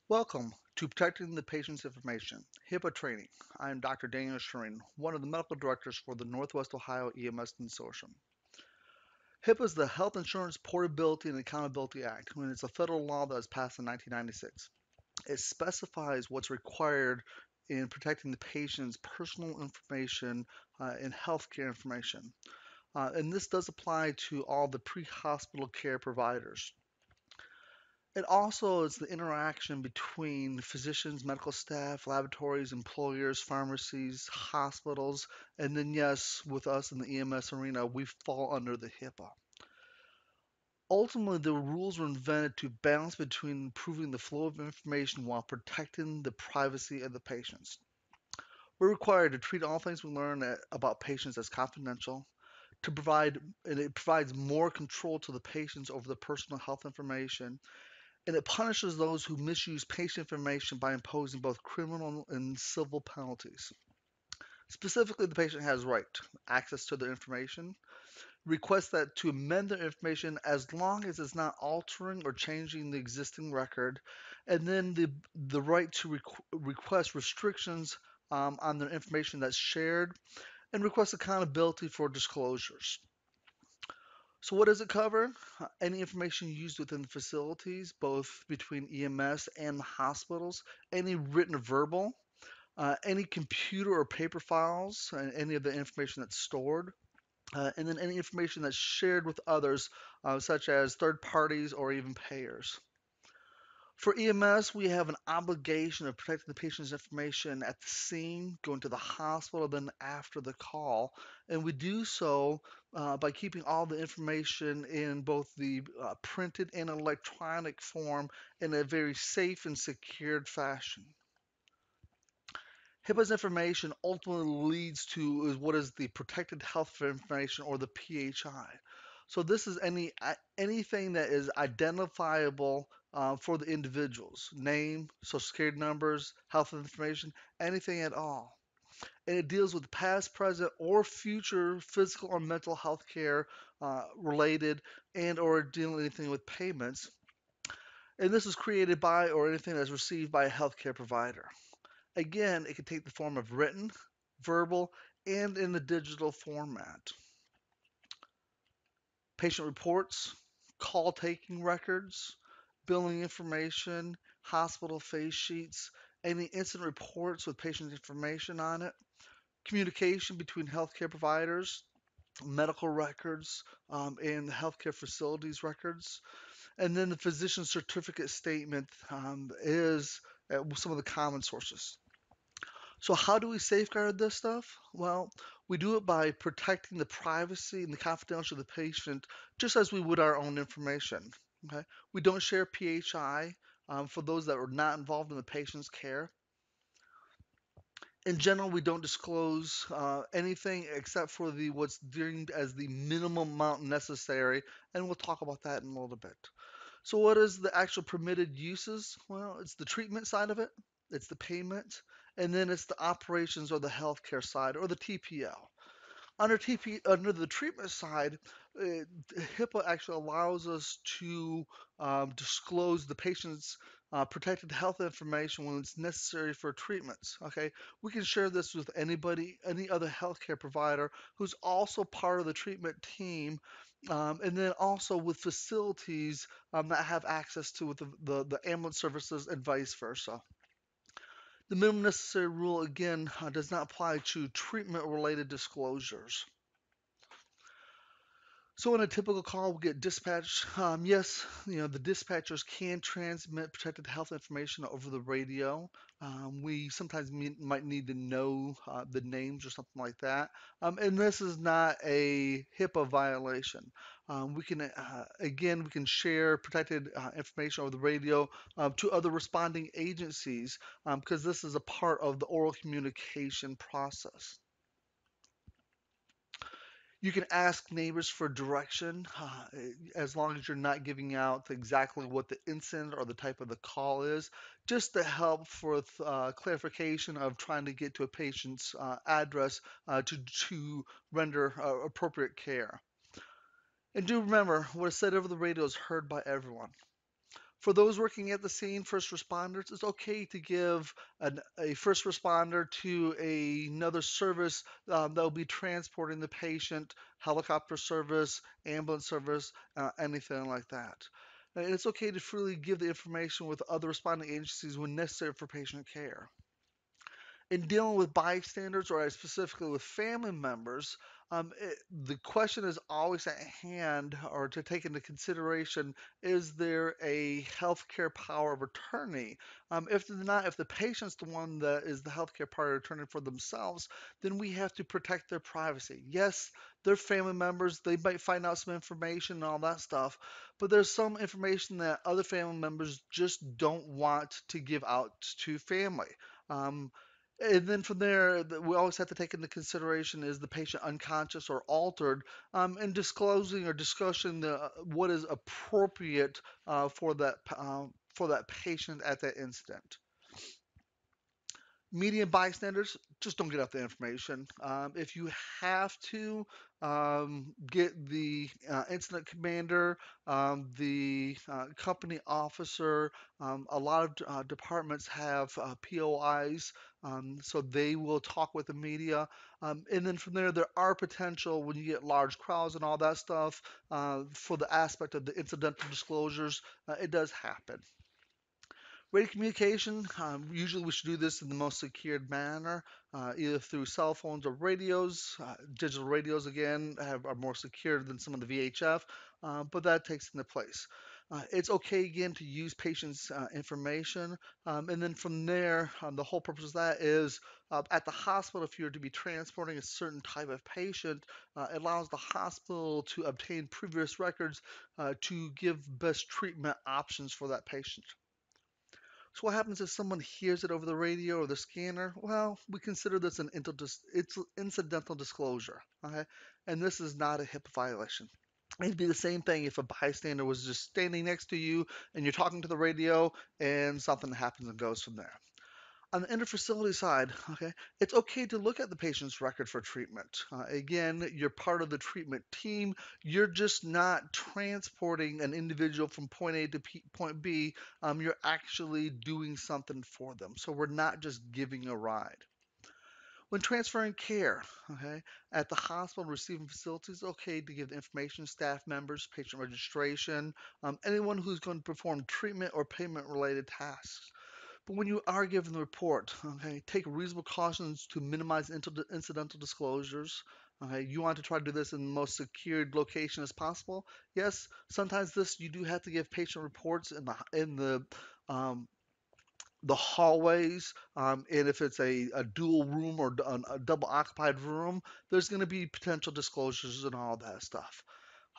Welcome to Protecting the Patient's Information, HIPAA training. I am Dr. Daniel Shireen, one of the medical directors for the Northwest Ohio EMS Consortium. HIPAA is the Health Insurance Portability and Accountability Act, and it's a federal law that was passed in 1996. It specifies what's required in protecting the patient's personal information and healthcare information. And this does apply to all the pre-hospital care providers. It also is the interaction between physicians, medical staff, laboratories, employers, pharmacies, hospitals, and then, yes, with us in the EMS arena, we fall under the HIPAA. Ultimately, the rules were invented to balance between improving the flow of information while protecting the privacy of the patients. We're required to treat all things we learn about patients as confidential, to provide, and it provides more control to the patients over the personal health information, and it punishes those who misuse patient information by imposing both criminal and civil penalties. Specifically, the patient has right access to their information, requests that to amend their information as long as it's not altering or changing the existing record, and then the right to request restrictions on their information that's shared, and request accountability for disclosures. So what does it cover? Any information used within the facilities, both between EMS and the hospitals, any written or verbal, any computer or paper files, and any of the information that's stored, and then any information that's shared with others, such as third parties or even payers. For EMS, we have an obligation of protecting the patient's information at the scene, going to the hospital, then after the call. And we do so by keeping all the information in both the printed and electronic form in a very safe and secured fashion. HIPAA's information ultimately leads to what is the protected health information, or the PHI. So this is anything that is identifiable for the individuals: name, social security numbers, health information, anything at all. And it deals with past, present, or future physical or mental health care related, and or dealing anything with payments. And this is created by or anything that's received by a healthcare provider. Again, it can take the form of written, verbal, and in the digital format. Patient reports, call taking records, billing information, hospital face sheets, any incident reports with patient information on it, communication between healthcare providers, medical records, and healthcare facilities records. And then the physician certificate statement is some of the common sources. So how do we safeguard this stuff? Well, we do it by protecting the privacy and the confidentiality of the patient, just as we would our own information. Okay, we don't share PHI for those that are not involved in the patient's care. In general, we don't disclose anything except for the what's deemed as the minimum amount necessary, and we'll talk about that in a little bit. So what is the actual permitted uses? Well, it's the treatment side of it, it's the payment, and then it's the operations or the healthcare side or the TPL. Under the treatment side, HIPAA actually allows us to disclose the patient's protected health information when it's necessary for treatments. Okay, we can share this with anybody, any other healthcare provider who's also part of the treatment team, and then also with facilities that have access to with the ambulance services and vice versa. The minimum necessary rule, again, does not apply to treatment-related disclosures. So in a typical call, we get dispatched. Yes, the dispatchers can transmit protected health information over the radio. We sometimes might need to know the names or something like that. And this is not a HIPAA violation. We can share protected information over the radio to other responding agencies because this is a part of the oral communication process. You can ask neighbors for direction as long as you're not giving out exactly what the incident or the type of the call is, just to help with clarification of trying to get to a patient's address to render appropriate care. And do remember, what is said over the radio is heard by everyone. For those working at the scene, first responders, it's okay to give a first responder to another service that will be transporting the patient, helicopter service, ambulance service, anything like that. And it's okay to freely give the information with other responding agencies when necessary for patient care. In dealing with bystanders or specifically with family members, the question is always at hand or to take into consideration, is there a healthcare power of attorney? If not, if the patient's the one that is the healthcare power of attorney for themselves, then we have to protect their privacy. Yes, they're family members, they might find out some information and all that stuff, but there's some information that other family members just don't want to give out to family. Um, and then from there, we always have to take into consideration, is the patient unconscious or altered, and disclosing or discussing what is appropriate for that patient at that incident. Media bystanders, just don't get out the information. If you have to, get the incident commander, the company officer. A lot of departments have POIs, so they will talk with the media. And then from there, there are potential when you get large crowds and all that stuff, for the aspect of the incidental disclosures, it does happen. Radio communication, usually we should do this in the most secured manner, either through cell phones or radios. Digital radios, again, are more secure than some of the VHF, but that takes into place. It's okay, again, to use patients' information. And then from there, the whole purpose of that is at the hospital, if you're to be transporting a certain type of patient, it allows the hospital to obtain previous records to give best treatment options for that patient. So what happens if someone hears it over the radio or the scanner? Well, we consider this an it's incidental disclosure, okay? And this is not a HIPAA violation. It'd be the same thing if a bystander was just standing next to you and you're talking to the radio and something happens and goes from there. On the interfacility side, okay, it's okay to look at the patient's record for treatment. Again, you're part of the treatment team. You're just not transporting an individual from point A to point B. You're actually doing something for them. So we're not just giving a ride. When transferring care, okay, at the hospital and receiving facilities, okay to give the information to staff members, patient registration, anyone who's going to perform treatment or payment related tasks. But when you are given the report, okay, take reasonable cautions to minimize incidental disclosures. Okay, you want to try to do this in the most secured location as possible. Yes, sometimes this you do have to give patient reports um, the hallways, and if it's a dual room or a double occupied room, there's going to be potential disclosures and all that stuff.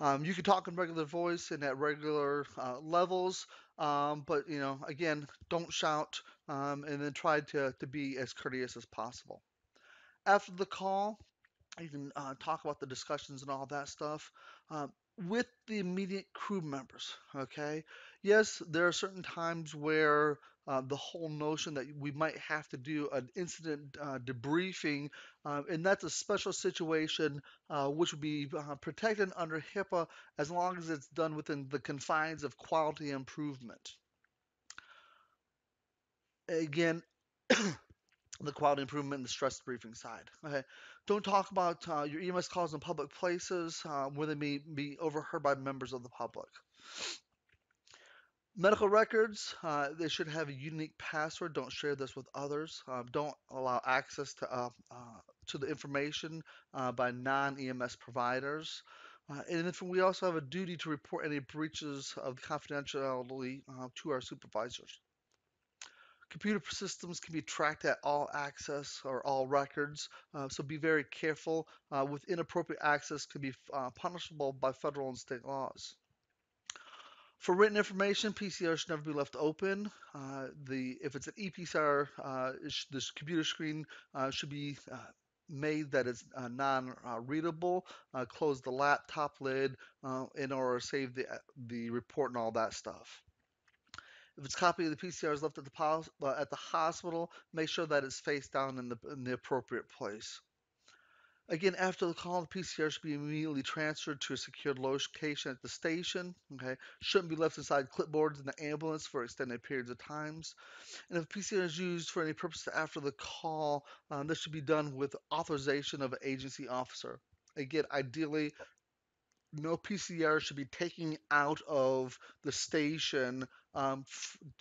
You can talk in regular voice and at regular levels, but again, don't shout, and then try to be as courteous as possible. After the call, you can talk about the discussions and all that stuff with the immediate crew members. Okay, yes, there are certain times where the whole notion that we might have to do an incident debriefing, and that's a special situation which would be protected under HIPAA as long as it's done within the confines of quality improvement. Again, the quality improvement and the stress briefing side. Okay, don't talk about your EMS calls in public places where they may be overheard by members of the public. Medical records, they should have a unique password. Don't share this with others. Don't allow access to the information by non-EMS providers. And then we also have a duty to report any breaches of confidentiality to our supervisors. Computer systems can be tracked at all access or all records, so be very careful. With inappropriate access could be punishable by federal and state laws. For written information, PCR should never be left open. If it's an ePCR, this computer screen should be made that it's non-readable. Close the laptop lid in order to save the report and all that stuff. If it's a copy of the PCR is left at the hospital, make sure that it's face down in the appropriate place. Again, after the call, the PCR should be immediately transferred to a secured location at the station. Okay, shouldn't be left inside clipboards in the ambulance for extended periods of times. And if PCR is used for any purpose after the call, this should be done with authorization of an agency officer. Again, ideally, no PCR should be taken out of the station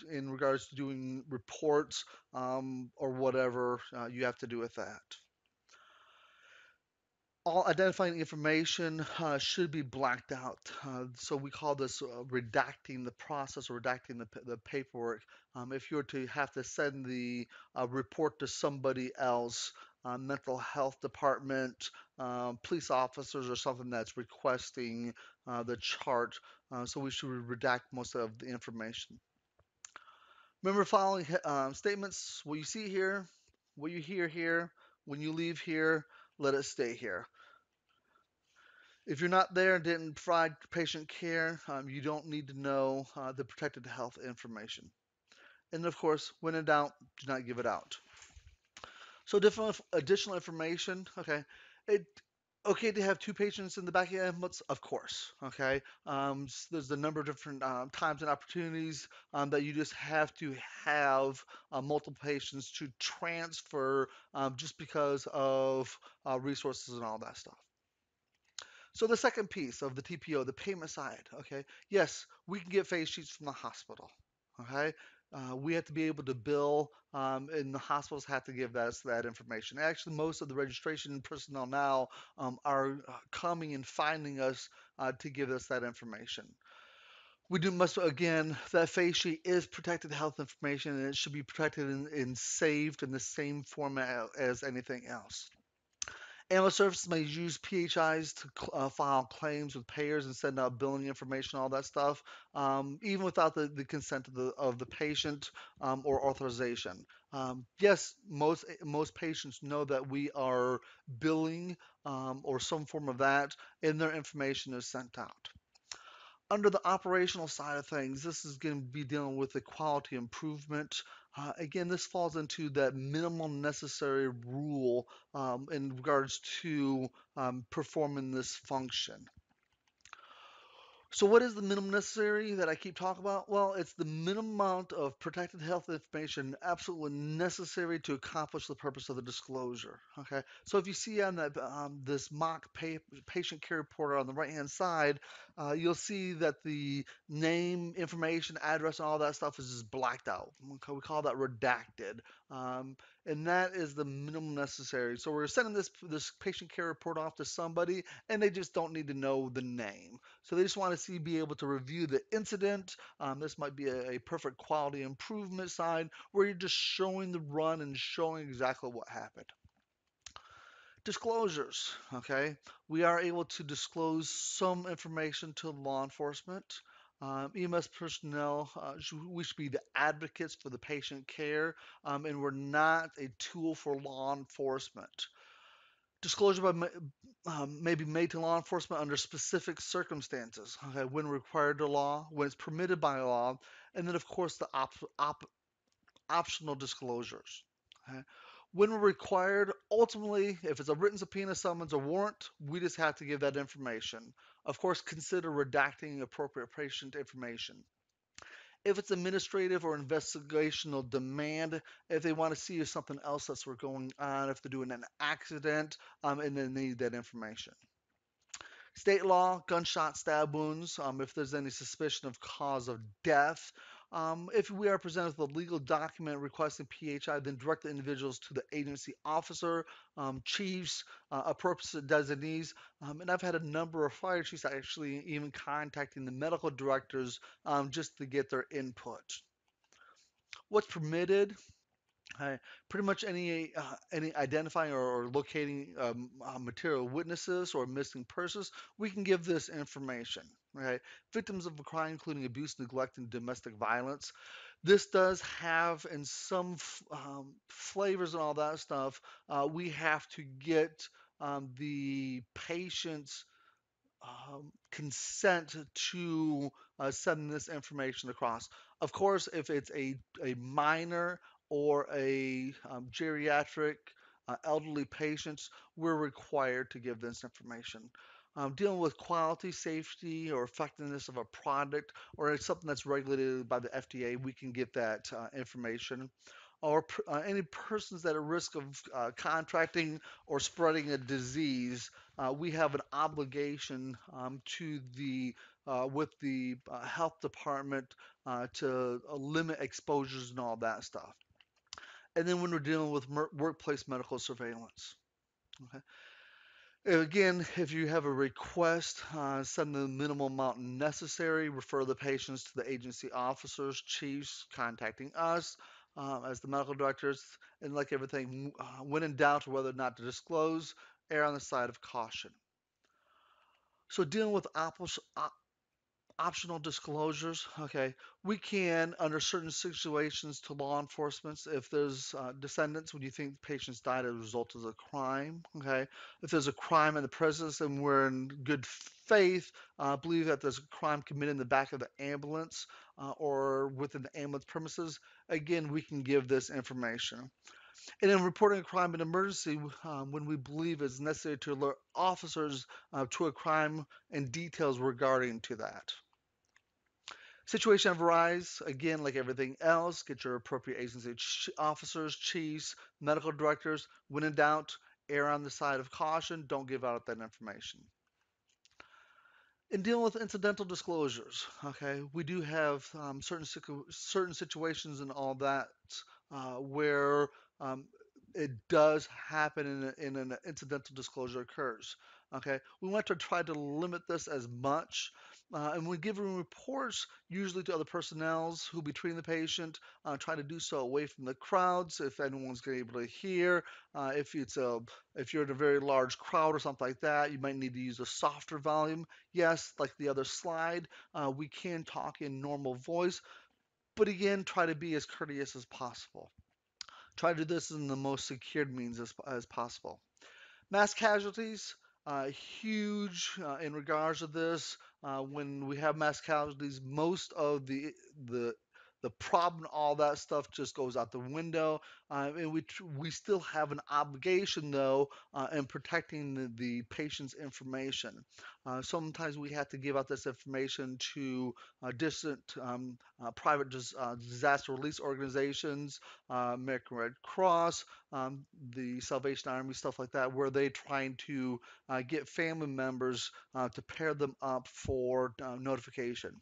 in regards to doing reports or whatever you have to do with that. All identifying information should be blacked out. So we call this redacting the process or redacting the paperwork. If you were to have to send the report to somebody else, mental health department, police officers, or something that's requesting the chart, so we should redact most of the information. Remember following statements: what you see here, what you hear here, when you leave here, let it stay here. If you're not there and didn't provide patient care, you don't need to know the protected health information. And of course, when in doubt, do not give it out. So different additional information. Okay, it okay to have two patients in the back of the ambulance, of course. Okay, there's a number of different times and opportunities that you just have to have multiple patients to transfer just because of resources and all that stuff. So the second piece of the TPO, the payment side, okay, yes, we can get phase sheets from the hospital, okay? We have to be able to bill, and the hospitals have to give us that information. Actually, most of the registration personnel now are coming and finding us to give us that information. We do must again that phase sheet is protected health information, and it should be protected and saved in the same format as anything else. Ambulance services may use PHIs to file claims with payers and send out billing information, all that stuff, even without the consent of the patient or authorization. Yes, most patients know that we are billing or some form of that, and their information is sent out. Under the operational side of things, this is going to be dealing with the quality improvement. Again, this falls into that minimal necessary rule in regards to performing this function. So what is the minimum necessary that I keep talking about? Well, it's the minimum amount of protected health information absolutely necessary to accomplish the purpose of the disclosure. Okay, so if you see on that this mock patient care report on the right-hand side, you'll see that the name, information, address, and all that stuff is just blacked out. Okay, we call that redacted. And that is the minimum necessary. So we're sending this patient care report off to somebody, and they just don't need to know the name. So they just want to see, be able to review the incident. This might be a perfect quality improvement side where you're just showing the run and showing exactly what happened. Disclosures, okay? We are able to disclose some information to law enforcement. EMS personnel, we should be the advocates for the patient care, and we're not a tool for law enforcement. Disclosure may be made to law enforcement under specific circumstances, okay, when required to law, when it's permitted by law, and then of course the optional disclosures. Okay. When required, ultimately, if it's a written subpoena, summons, or warrant, we just have to give that information. Of course, consider redacting appropriate patient information. If it's administrative or investigational demand, if they want to see if something else that's going on, if they're doing an accident, and they need that information. State law, gunshot, stab wounds, if there's any suspicion of cause of death. If we are presented with a legal document requesting PHI, then direct the individuals to the agency officer, chiefs, appropriate designees. And I've had a number of fire chiefs actually even contacting the medical directors just to get their input. What's permitted? Pretty much any identifying or locating material witnesses or missing persons, we can give this information. Right? Victims of a crime, including abuse, neglect, and domestic violence. This does have, in some flavors and all that stuff, we have to get the patient's consent to send this information across. Of course, if it's a minor or a geriatric elderly patients, we're required to give this information. Dealing with quality, safety, or effectiveness of a product, or it's something that's regulated by the FDA, we can get that information. Or any persons that are at risk of contracting or spreading a disease, we have an obligation to the with the health department to limit exposures and all that stuff. And then when we're dealing with workplace medical surveillance. Okay. Again, if you have a request, send the minimal amount necessary, refer the patients to the agency officers, chiefs contacting us as the medical directors, and like everything, when in doubt whether or not to disclose, err on the side of caution. So dealing with optional disclosures. Okay, we can, under certain situations, to law enforcement, if there's descendants, when you think the patients died as a result of a crime. Okay, if there's a crime in the presence and we're in good faith, believe that there's a crime committed in the back of the ambulance or within the ambulance premises, again, we can give this information. And in reporting a crime and emergency, when we believe it's necessary to alert officers to a crime and details regarding to that. Situation of arise, again, like everything else, get your appropriate agency officers, chiefs, medical directors. When in doubt, err on the side of caution. Don't give out that information. In dealing with incidental disclosures, okay, we do have certain situations and all that where it does happen in an incidental disclosure occurs. Okay, we want to try to limit this as much. And when giving reports, usually to other personnels who be treating the patient, try to do so away from the crowds if anyone's going to be able to hear. If you're in a very large crowd or something like that, you might need to use a softer volume. Yes, like the other slide, we can talk in normal voice, but again, try to be as courteous as possible. Try to do this in the most secured means as possible. Mass casualties, huge in regards to this. When we have mass casualties, most of the the problem, all that stuff just goes out the window, and we still have an obligation though in protecting the patient's information. Sometimes we have to give out this information to distant private disaster release organizations, American Red Cross, the Salvation Army, stuff like that, where they trying to get family members to pair them up for notification.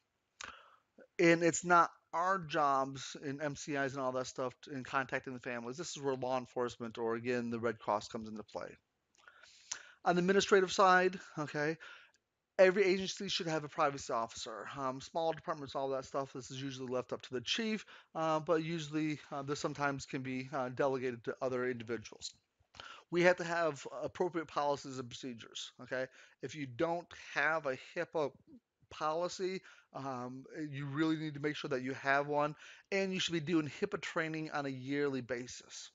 And it's not our jobs in MCIs and all that stuff in contacting the families. This is where law enforcement or again the Red Cross comes into play. On the administrative side, okay, every agency should have a privacy officer. Small departments, all that stuff, this is usually left up to the chief, but usually this sometimes can be delegated to other individuals. We have to have appropriate policies and procedures. Okay, if you don't have a HIPAA policy, you really need to make sure that you have one, and you should be doing HIPAA training on a yearly basis.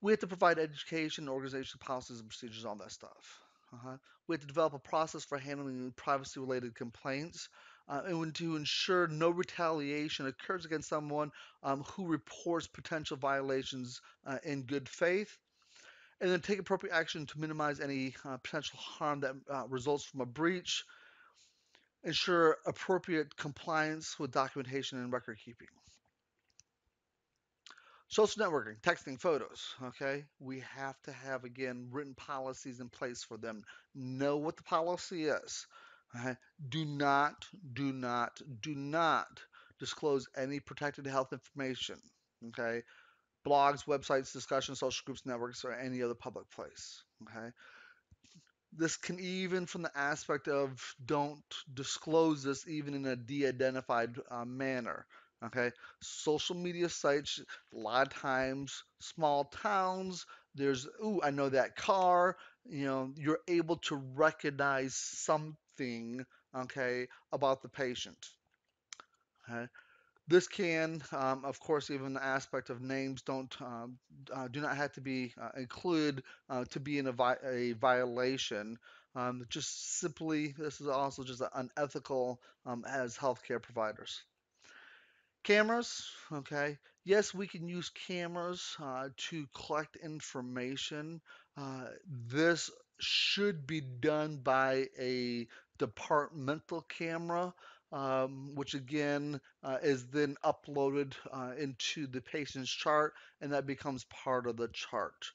We have to provide education, organization policies, and procedures on that stuff. We have to develop a process for handling privacy-related complaints, and to ensure no retaliation occurs against someone who reports potential violations in good faith, and then take appropriate action to minimize any potential harm that results from a breach, ensure appropriate compliance with documentation and record keeping. Social networking, texting, photos, okay? We have to have, again, written policies in place for them. Know what the policy is. Okay? Do not, do not, do not disclose any protected health information, okay? Blogs, websites, discussions, social groups, networks, or any other public place, okay? This can even from the aspect of don't disclose this even in a de-identified manner. Okay, social media sites, a lot of times, small towns, there's, ooh, I know that car, you're able to recognize something, okay, about the patient. Okay. This can, of course, even the aspect of names do not have to be included to be in a violation. Just simply, this is also just unethical as healthcare providers. Cameras, okay. Yes, we can use cameras to collect information. This should be done by a departmental camera, which again is then uploaded into the patient's chart, and that becomes part of the chart.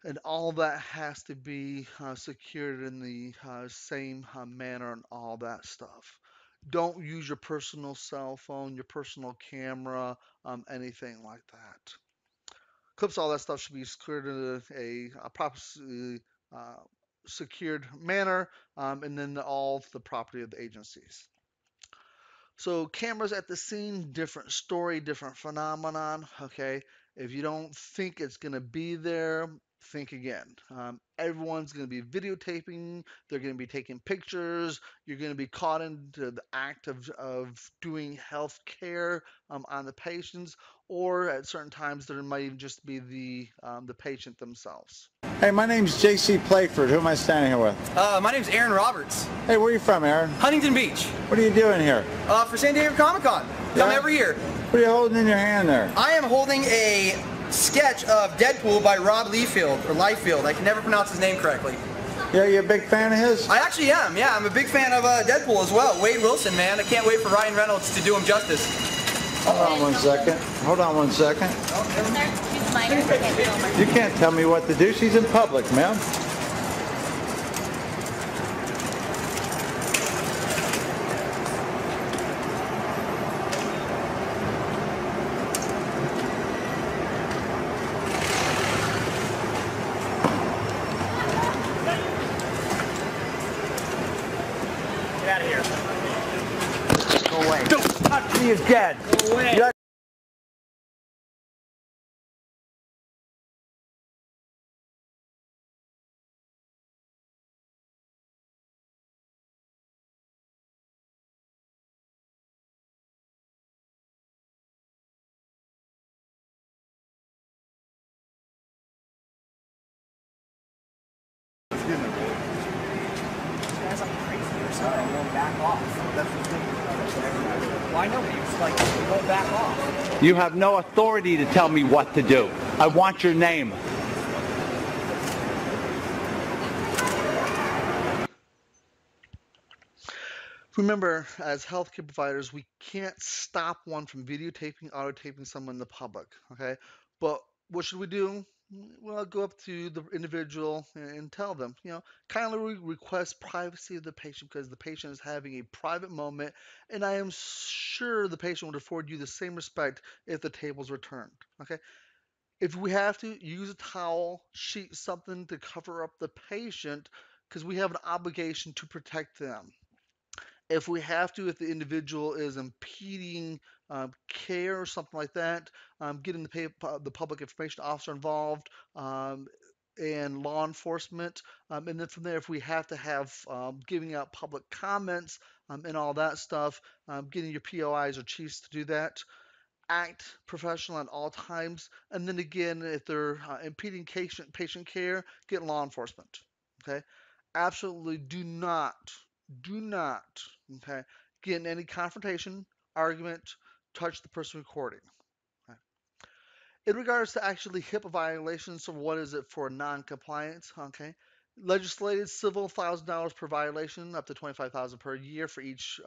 And all that has to be secured in the same manner and all that stuff. Don't use your personal cell phone, your personal camera, anything like that. Clips, all that stuff should be secured in a properly uh, secured manner, and then all the property of the agencies. So cameras at the scene, different story, different phenomenon. Okay, if you don't think it's going to be there, think again. Everyone's going to be videotaping. They're going to be taking pictures. You're going to be caught into the act of doing health care on the patients, or at certain times there might even just be the patient themselves. Hey, my name's J.C. Playford. Who am I standing here with? My name's Aaron Roberts. Hey, where are you from, Aaron? Huntington Beach. What are you doing here? For San Diego Comic-Con. Come every year. What are you holding in your hand there? I am holding a sketch of Deadpool by Rob Liefeld. I can never pronounce his name correctly. Yeah, you a big fan of his? I actually am, yeah. I'm a big fan of Deadpool as well. Wade Wilson, man. I can't wait for Ryan Reynolds to do him justice. Hold on one second. Hold on one second. You can't tell me what to do. She's in public, ma'am. Get out of here. Go away. Don't touch me again. Go away. Guys like crazy or something, he won't back off. That's the thing. Well, I know, but he was like, he won't back off. You have no authority to tell me what to do. I want your name. Remember, as healthcare providers, we can't stop one from videotaping, auto-taping someone in the public, okay? But what should we do? Well, go up to the individual and tell them, kindly request privacy of the patient because the patient is having a private moment, and I am sure the patient would afford you the same respect if the table's returned, okay? If we have to, use a towel, sheet, something to cover up the patient because we have an obligation to protect them. If we have to, if the individual is impeding care or something like that, getting the public information officer involved and law enforcement. And then from there, if we have to have giving out public comments and all that stuff, getting your POIs or chiefs to do that. Act professional at all times. And then again, if they're impeding patient care, get law enforcement. Okay. Absolutely do not, okay, get in any confrontation, argument, touch the person recording. Okay. In regards to actually HIPAA violations, so what is it for non-compliance? Okay, legislated civil $1,000 per violation, up to $25,000 per year for each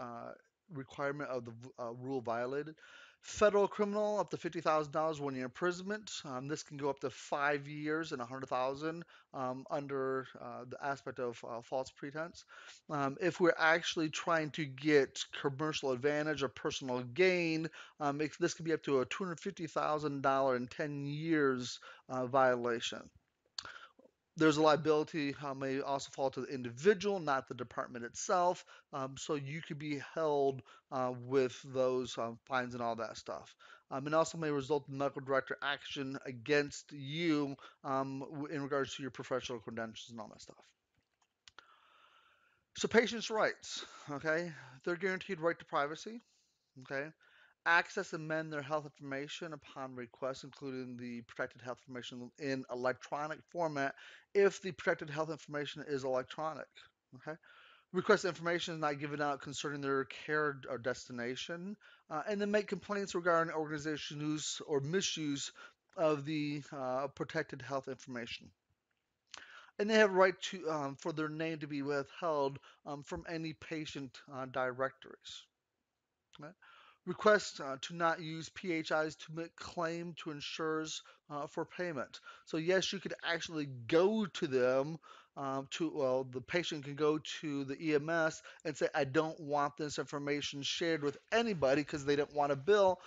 requirement of the rule violated. Federal criminal, up to $50,000, 1 year imprisonment. This can go up to 5 years and 100,000 under the aspect of false pretense. If we're actually trying to get commercial advantage or personal gain, this could be up to a $250,000 in 10 years violation. There's a liability may also fall to the individual, not the department itself. So you could be held with those fines and all that stuff. And also may result in medical director action against you in regards to your professional credentials and all that stuff. So patients' rights, okay? They're guaranteed right to privacy, okay? Access and amend their health information upon request, including the protected health information in electronic format if the protected health information is electronic. Okay. Request information is not given out concerning their care or destination. and then make complaints regarding organization use or misuse of the protected health information. And they have a right to for their name to be withheld from any patient directories. Right? Request to not use PHIs to make claim to insurers for payment. So yes, you could actually go to them well, the patient can go to the EMS and say, I don't want this information shared with anybody because they don't want a bill.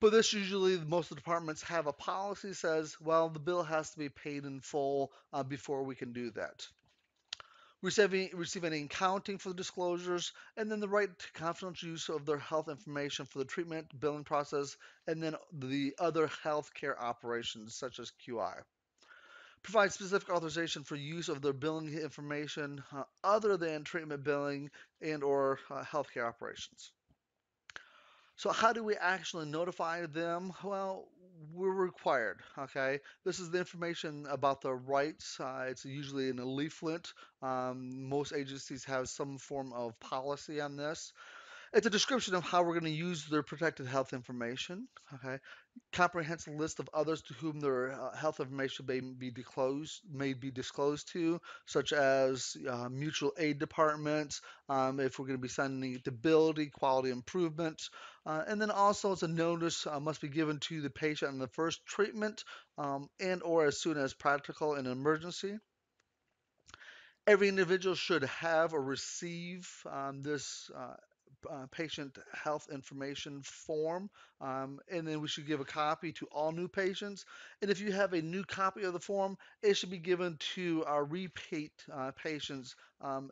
But this usually, most of the departments have a policy says, well, the bill has to be paid in full before we can do that. Receive any accounting for the disclosures, and then the right to confidential use of their health information for the treatment, billing process, and then the other healthcare operations such as QI. Provide specific authorization for use of their billing information other than treatment billing and or healthcare operations. So how do we actually notify them? Well, we're required, okay? This is the information about the rights. It's usually in a leaflet. Most agencies have some form of policy on this. It's a description of how we're going to use their protected health information, okay? Comprehensive list of others to whom their health information may be disclosed to, such as mutual aid departments, if we're going to be sending it to building, quality improvement, and then also as a notice must be given to the patient in the first treatment and or as soon as practical in an emergency. Every individual should have or receive this patient health information form, and then we should give a copy to all new patients. And if you have a new copy of the form, it should be given to our repeat patients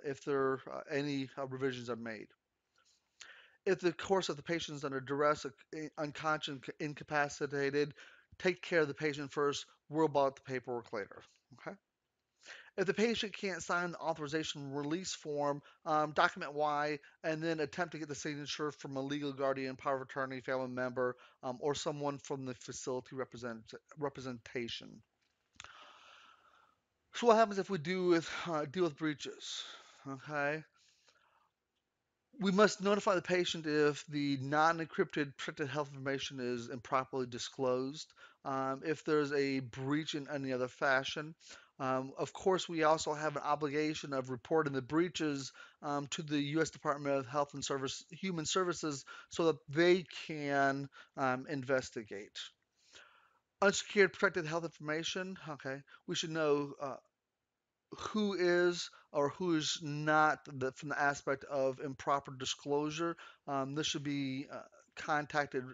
if there any revisions are made. If the course of the patient is under duress, unconscious, incapacitated, take care of the patient first. Worry about the paperwork later. Okay. If the patient can't sign the authorization release form, document why, and then attempt to get the signature from a legal guardian, power of attorney, family member, or someone from the facility representation. So what happens if we deal with breaches? Okay. We must notify the patient if the non-encrypted protected health information is improperly disclosed, if there's a breach in any other fashion. Of course, we also have an obligation of reporting the breaches to the U.S. Department of Health and Human Services so that they can investigate. Unsecured protected health information, okay, we should know who is or who is not from the aspect of improper disclosure. This should be contacted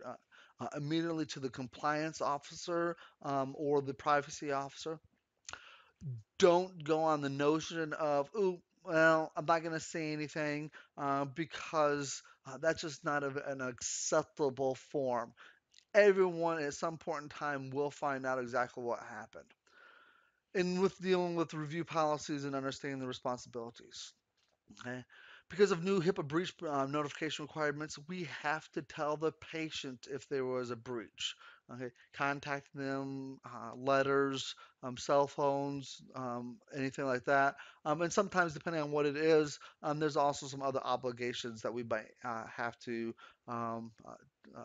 immediately to the compliance officer or the privacy officer. Don't go on the notion of, oh, well, I'm not going to say anything because that's just not an acceptable form. Everyone at some point in time will find out exactly what happened. And with dealing with review policies and understanding the responsibilities. Okay. Because of new HIPAA breach notification requirements, we have to tell the patient if there was a breach. Okay, contact them, letters, cell phones, anything like that. And sometimes, depending on what it is, there's also some other obligations that we might have to um, uh,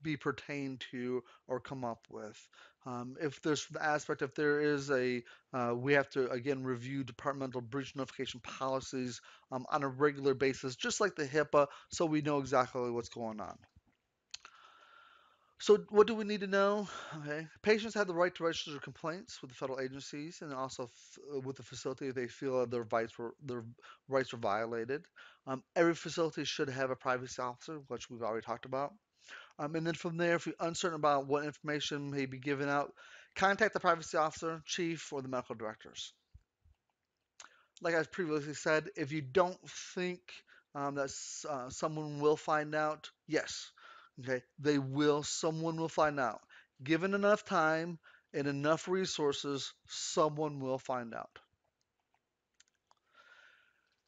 be pertained to or come up with. If there's the aspect, if there is we have to again review departmental breach notification policies on a regular basis, just like the HIPAA, so we know exactly what's going on. So what do we need to know? Okay, patients have the right to register complaints with the federal agencies and also with the facility if they feel their rights were violated. Every facility should have a privacy officer, which we've already talked about. And then from there, if you're uncertain about what information may be given out, contact the privacy officer, chief, or the medical directors. Like I previously said, if you don't think that someone will find out, yes, okay, someone will find out. Given enough time and enough resources, someone will find out.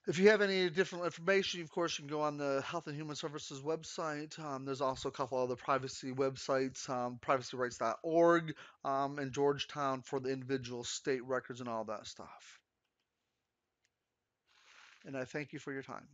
If you have any different information, of course, you can go on the Health and Human Services website. There's also a couple other privacy websites, privacyrights.org, and Georgetown for the individual state records and all that stuff. And I thank you for your time.